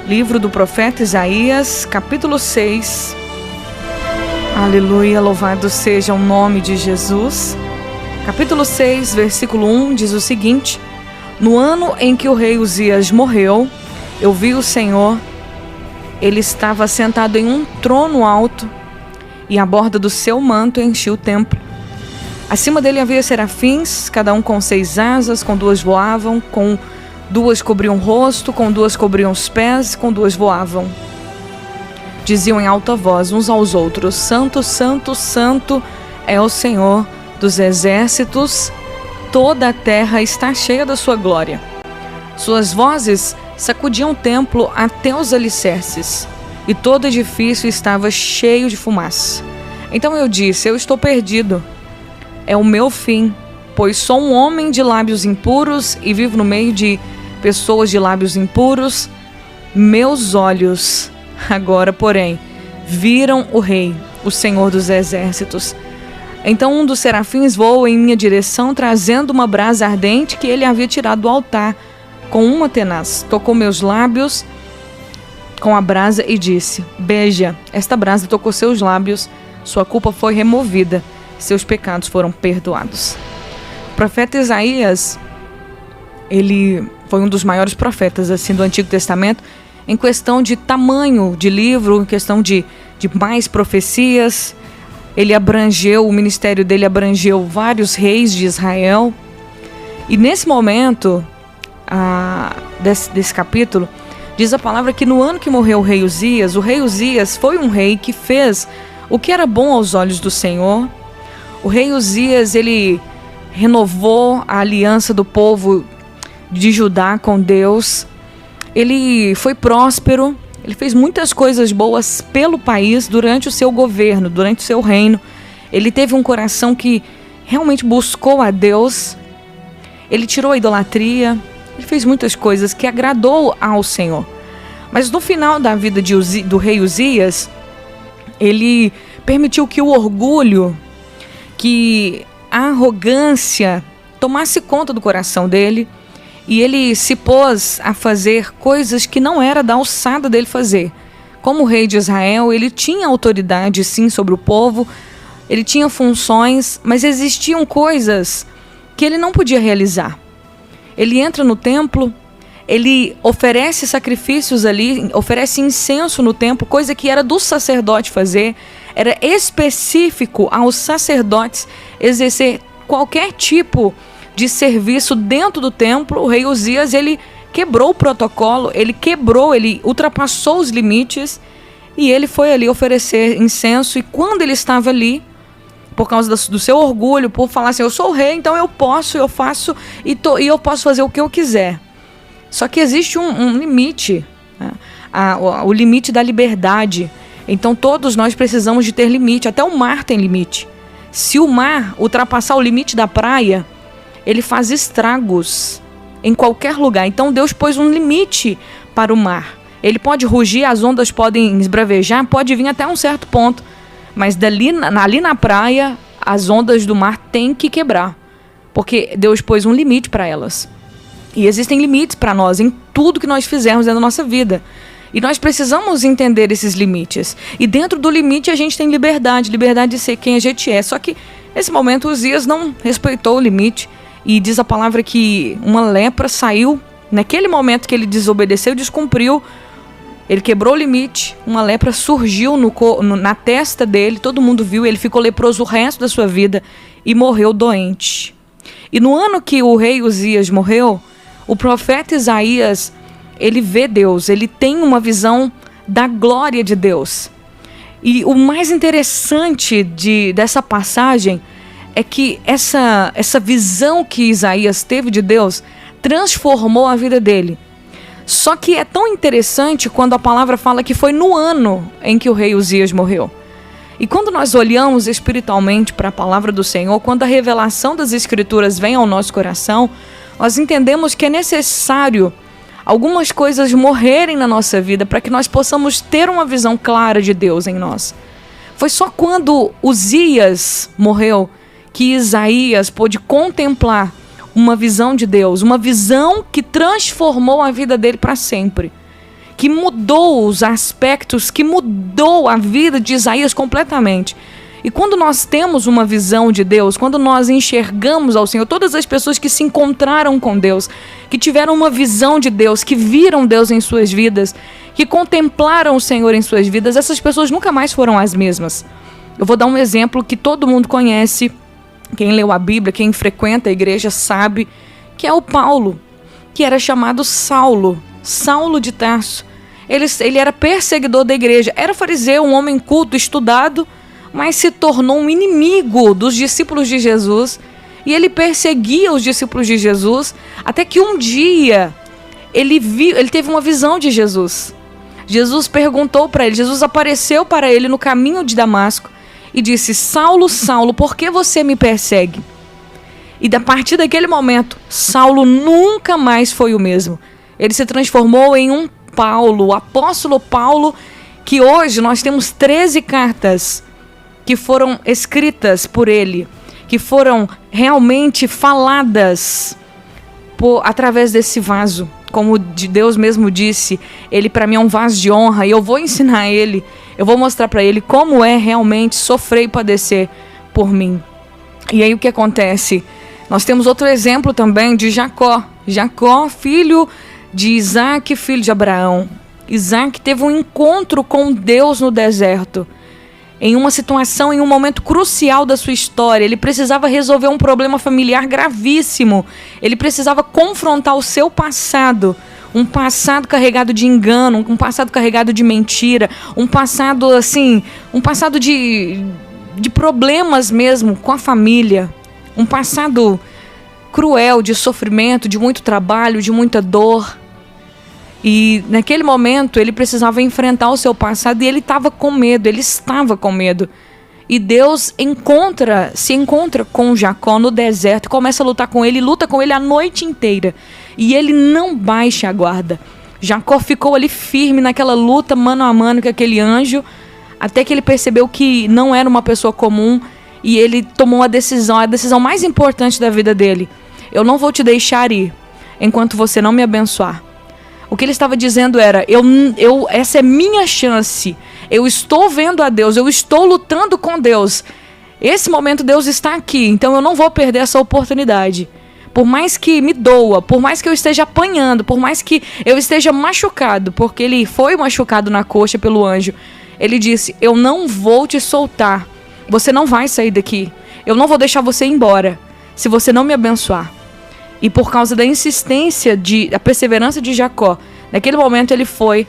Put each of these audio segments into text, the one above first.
Livro do profeta Isaías, capítulo 6. Aleluia, louvado seja o nome de Jesus. Capítulo 6, versículo 1 diz o seguinte: No ano em que o rei Uzias morreu, eu vi o Senhor. Ele estava sentado em um trono alto, e a borda do seu manto enchia o templo. Acima dele havia serafins, cada um com 6 asas, com 2 voavam, com 2 cobriam o rosto, com 2 cobriam os pés, com 2 voavam. Diziam em alta voz uns aos outros: Santo, Santo, Santo é o Senhor dos exércitos, toda a terra está cheia da sua glória. Suas vozes sacudiam o templo até os alicerces, e todo edifício estava cheio de fumaça. Então eu disse: eu estou perdido, é o meu fim, pois sou um homem de lábios impuros e vivo no meio de pessoas de lábios impuros. Meus olhos agora, porém, viram o Rei, o Senhor dos exércitos. Então um dos serafins voou em minha direção, trazendo uma brasa ardente que ele havia tirado do altar com uma tenaz. Tocou meus lábios com a brasa e disse: Beija, esta brasa tocou seus lábios, sua culpa foi removida, seus pecados foram perdoados. O profeta Isaías, ele foi um dos maiores profetas assim do Antigo Testamento, em questão de tamanho de livro, em questão de mais profecias. O ministério dele abrangeu vários reis de Israel. E nesse momento desse capítulo, diz a palavra que no ano que morreu o rei Uzias foi um rei que fez o que era bom aos olhos do Senhor. O rei Uzias, ele renovou a aliança do povo de Judá com Deus. Ele foi próspero, ele fez muitas coisas boas pelo país durante o seu governo, durante o seu reino. Ele teve um coração que realmente buscou a Deus. Ele tirou a idolatria, ele fez muitas coisas que agradou ao Senhor. Mas no final da vida do rei Uzias, ele permitiu que o orgulho, que a arrogância tomasse conta do coração dele, e ele se pôs a fazer coisas que não era da alçada dele fazer. Como rei de Israel, ele tinha autoridade sim sobre o povo, ele tinha funções, mas existiam coisas que ele não podia realizar. Ele entra no templo, ele oferece sacrifícios ali, oferece incenso no templo, coisa que era do sacerdote fazer. Era específico aos sacerdotes exercer qualquer tipo de serviço dentro do templo. O rei Uzias, ele quebrou o protocolo, ele ultrapassou os limites, e ele foi ali oferecer incenso. E quando ele estava ali, por causa do seu orgulho, por falar assim: eu sou o rei, então eu faço e eu posso fazer o que eu quiser. Só que existe um limite, né? O limite da liberdade. Então todos nós precisamos de ter limite. Até o mar tem limite. Se o mar ultrapassar o limite da praia, ele faz estragos em qualquer lugar. Então Deus pôs um limite para o mar. Ele pode rugir, as ondas podem esbravejar, pode vir até um certo ponto, mas ali na praia, as ondas do mar têm que quebrar, porque Deus pôs um limite para elas. E existem limites para nós em tudo que nós fizermos dentro da nossa vida. E nós precisamos entender esses limites. E dentro do limite a gente tem liberdade de ser quem a gente é. Só que nesse momento Uzias não respeitou o limite. E diz a palavra que uma lepra saiu. Naquele momento que ele desobedeceu, descumpriu, ele quebrou o limite. Uma lepra surgiu na testa dele. Todo mundo viu. Ele ficou leproso o resto da sua vida e morreu doente. E no ano que o rei Uzias morreu, o profeta Isaías, ele vê Deus, ele tem uma visão da glória de Deus. E o mais interessante dessa passagem é que essa visão que Isaías teve de Deus transformou a vida dele. Só que é tão interessante quando a palavra fala que foi no ano em que o rei Uzias morreu. E quando nós olhamos espiritualmente para a palavra do Senhor, quando a revelação das Escrituras vem ao nosso coração, nós entendemos que é necessário algumas coisas morrerem na nossa vida para que nós possamos ter uma visão clara de Deus em nós. Foi só quando Uzias morreu que Isaías pôde contemplar uma visão de Deus, uma visão que transformou a vida dele para sempre. que mudou os aspectos, que mudou a vida de Isaías completamente. E quando nós temos uma visão de Deus, quando nós enxergamos ao Senhor, todas as pessoas que se encontraram com Deus, que tiveram uma visão de Deus, que viram Deus em suas vidas, que contemplaram o Senhor em suas vidas, essas pessoas nunca mais foram as mesmas. Eu vou dar um exemplo que todo mundo conhece, quem leu a Bíblia, quem frequenta a igreja sabe, que é o Paulo, que era chamado Saulo de Tarso. Ele era perseguidor da igreja, era fariseu, um homem culto, estudado, mas se tornou um inimigo dos discípulos de Jesus, e ele perseguia os discípulos de Jesus, até que um dia ele teve uma visão de Jesus. Jesus perguntou para ele, Jesus apareceu para ele no caminho de Damasco e disse: Saulo, Saulo, por que você me persegue? E a partir daquele momento, Saulo nunca mais foi o mesmo. Ele se transformou em um Paulo, o apóstolo Paulo, que hoje nós temos 13 cartas que foram escritas por ele, que foram realmente faladas através desse vaso. Como Deus mesmo disse, ele para mim é um vaso de honra, e eu vou ensinar ele, eu vou mostrar para ele como é realmente sofrer e padecer por mim. E aí o que acontece? Nós temos outro exemplo também de Jacó. Jacó, filho de Isaac, filho de Abraão. Isaac teve um encontro com Deus no deserto, em uma situação, em um momento crucial da sua história. Ele precisava resolver um problema familiar gravíssimo. Ele precisava confrontar o seu passado. Um passado carregado de engano, um passado carregado de mentira, um passado assim, um passado de problemas mesmo com a família. Um passado cruel, de sofrimento, de muito trabalho, de muita dor. E naquele momento ele precisava enfrentar o seu passado, e ele estava com medo, ele estava com medo. E Deus se encontra com Jacó no deserto, começa a lutar com ele, luta com ele a noite inteira. E ele não baixa a guarda. Jacó ficou ali firme naquela luta, mano a mano com aquele anjo, até que ele percebeu que não era uma pessoa comum, e ele tomou a decisão mais importante da vida dele. Eu não vou te deixar ir enquanto você não me abençoar. O que ele estava dizendo era, essa é minha chance, eu estou vendo a Deus, eu estou lutando com Deus. Esse momento Deus está aqui, então eu não vou perder essa oportunidade. Por mais que me doa, por mais que eu esteja apanhando, por mais que eu esteja machucado, porque ele foi machucado na coxa pelo anjo, ele disse: eu não vou te soltar, você não vai sair daqui, eu não vou deixar você ir embora, se você não me abençoar. E por causa da insistência, da perseverança de Jacó, naquele momento ele foi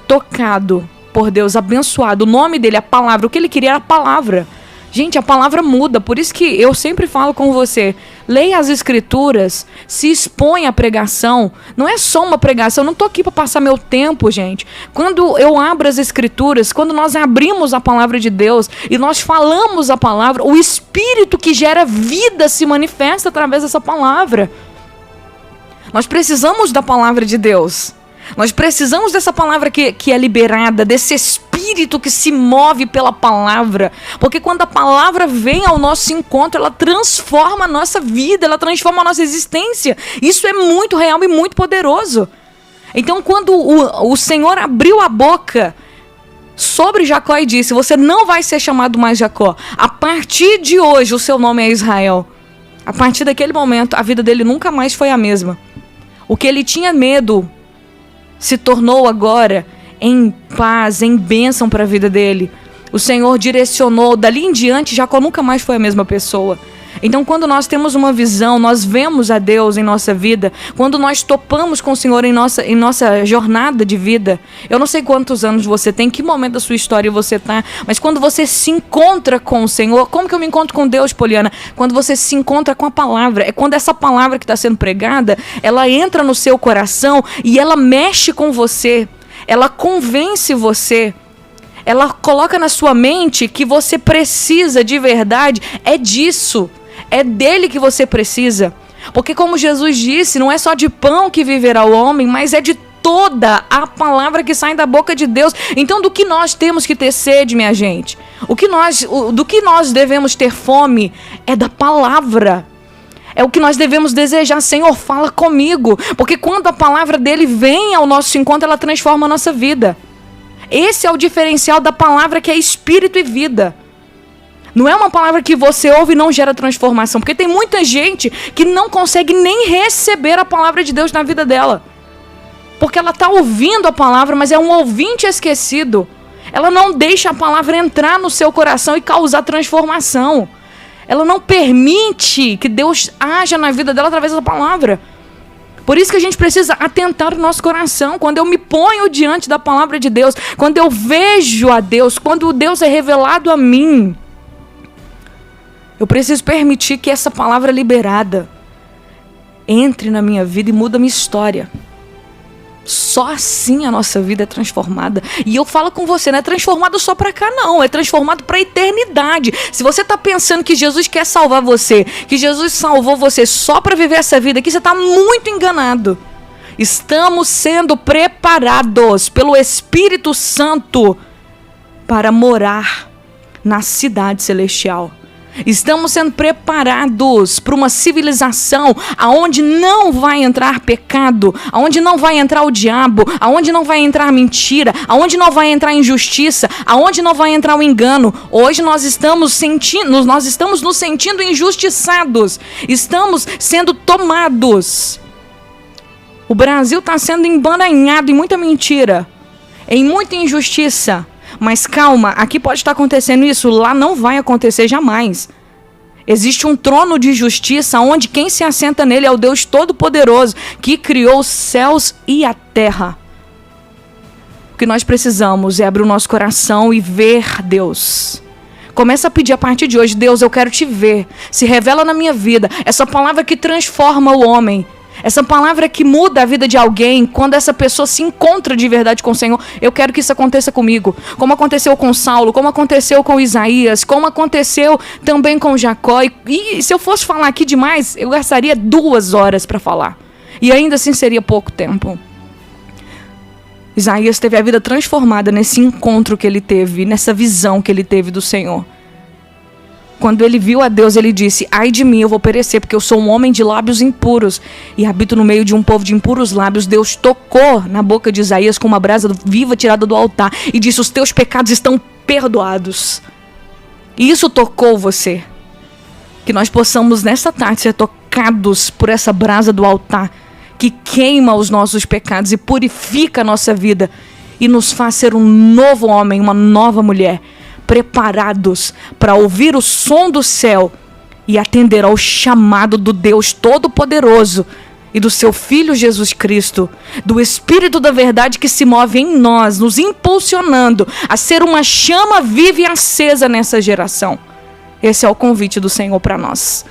tocado por Deus, abençoado. O nome dele, a palavra, o que ele queria era a palavra. Gente, a palavra muda, por isso que eu sempre falo com você, leia as escrituras, se expõe à pregação, não é só uma pregação, eu não estou aqui para passar meu tempo, gente. Quando eu abro as escrituras, quando nós abrimos a palavra de Deus e nós falamos a palavra, o Espírito que gera vida se manifesta através dessa palavra. Nós precisamos da palavra de Deus. Nós precisamos dessa palavra que é liberada, desse Espírito que se move pela palavra. Porque quando a palavra vem ao nosso encontro, ela transforma a nossa vida, ela transforma a nossa existência. Isso é muito real e muito poderoso. Então, quando o Senhor abriu a boca sobre Jacó e disse: você não vai ser chamado mais Jacó. A partir de hoje, o seu nome é Israel. A partir daquele momento, a vida dele nunca mais foi a mesma. O que ele tinha medo se tornou agora em paz, em bênção para a vida dele. O Senhor direcionou, dali em diante Jacó nunca mais foi a mesma pessoa. Então, quando nós temos uma visão, nós vemos a Deus em nossa vida, quando nós topamos com o Senhor em nossa jornada de vida, eu não sei quantos anos você tem, que momento da sua história você está, mas quando você se encontra com o Senhor, como que eu me encontro com Deus, Poliana? Quando você se encontra com a palavra, é quando essa palavra que está sendo pregada, ela entra no seu coração e ela mexe com você, ela convence você, ela coloca na sua mente que você precisa de verdade, é disso. É dele que você precisa. Porque como Jesus disse, não é só de pão que viverá o homem, mas é de toda a palavra que sai da boca de Deus. Então, do que nós temos que ter sede, minha gente? Do que nós devemos ter fome é da palavra. É o que nós devemos desejar. Senhor, fala comigo. Porque quando a palavra dele vem ao nosso encontro, ela transforma a nossa vida. Esse é o diferencial da palavra, que é espírito e vida. Não é uma palavra que você ouve e não gera transformação. Porque tem muita gente que não consegue nem receber a palavra de Deus na vida dela. Porque ela está ouvindo a palavra, mas é um ouvinte esquecido. Ela não deixa a palavra entrar no seu coração e causar transformação. Ela não permite que Deus haja na vida dela através da palavra. Por isso que a gente precisa atentar o nosso coração. Quando eu me ponho diante da palavra de Deus, quando eu vejo a Deus, quando Deus é revelado a mim, eu preciso permitir que essa palavra liberada entre na minha vida e muda a minha história. Só assim a nossa vida é transformada. E eu falo com você, não é transformado só para cá não, é transformado para a eternidade. Se você está pensando que Jesus quer salvar você, que Jesus salvou você só para viver essa vida aqui, você está muito enganado. Estamos sendo preparados pelo Espírito Santo para morar na cidade celestial. Estamos sendo preparados para uma civilização aonde não vai entrar pecado, aonde não vai entrar o diabo, aonde não vai entrar mentira, aonde não vai entrar injustiça, aonde não vai entrar o engano. Hoje nós estamos nos sentindo injustiçados, estamos sendo tomados. O Brasil está sendo embananhado em muita mentira, em muita injustiça. Mas calma, aqui pode estar acontecendo isso, lá não vai acontecer jamais. Existe um trono de justiça onde quem se assenta nele é o Deus Todo-Poderoso, que criou os céus e a terra. O que nós precisamos é abrir o nosso coração e ver Deus. Começa a pedir a partir de hoje: Deus, eu quero te ver. Se revela na minha vida. Essa palavra que transforma o homem. Essa palavra que muda a vida de alguém, quando essa pessoa se encontra de verdade com o Senhor, eu quero que isso aconteça comigo. Como aconteceu com Saulo, como aconteceu com Isaías, como aconteceu também com Jacó. E se eu fosse falar aqui demais, eu gastaria 2 horas para falar. E ainda assim seria pouco tempo. Isaías teve a vida transformada nesse encontro que ele teve, nessa visão que ele teve do Senhor. Quando ele viu a Deus, ele disse: ai de mim, eu vou perecer, porque eu sou um homem de lábios impuros e habito no meio de um povo de impuros lábios. Deus tocou na boca de Isaías com uma brasa viva tirada do altar e disse: os teus pecados estão perdoados. E isso tocou você. Que nós possamos nesta tarde ser tocados por essa brasa do altar que queima os nossos pecados e purifica a nossa vida e nos faz ser um novo homem, uma nova mulher, preparados para ouvir o som do céu e atender ao chamado do Deus Todo-Poderoso e do seu Filho Jesus Cristo, do Espírito da verdade que se move em nós, nos impulsionando a ser uma chama viva e acesa nessa geração. Esse é o convite do Senhor para nós.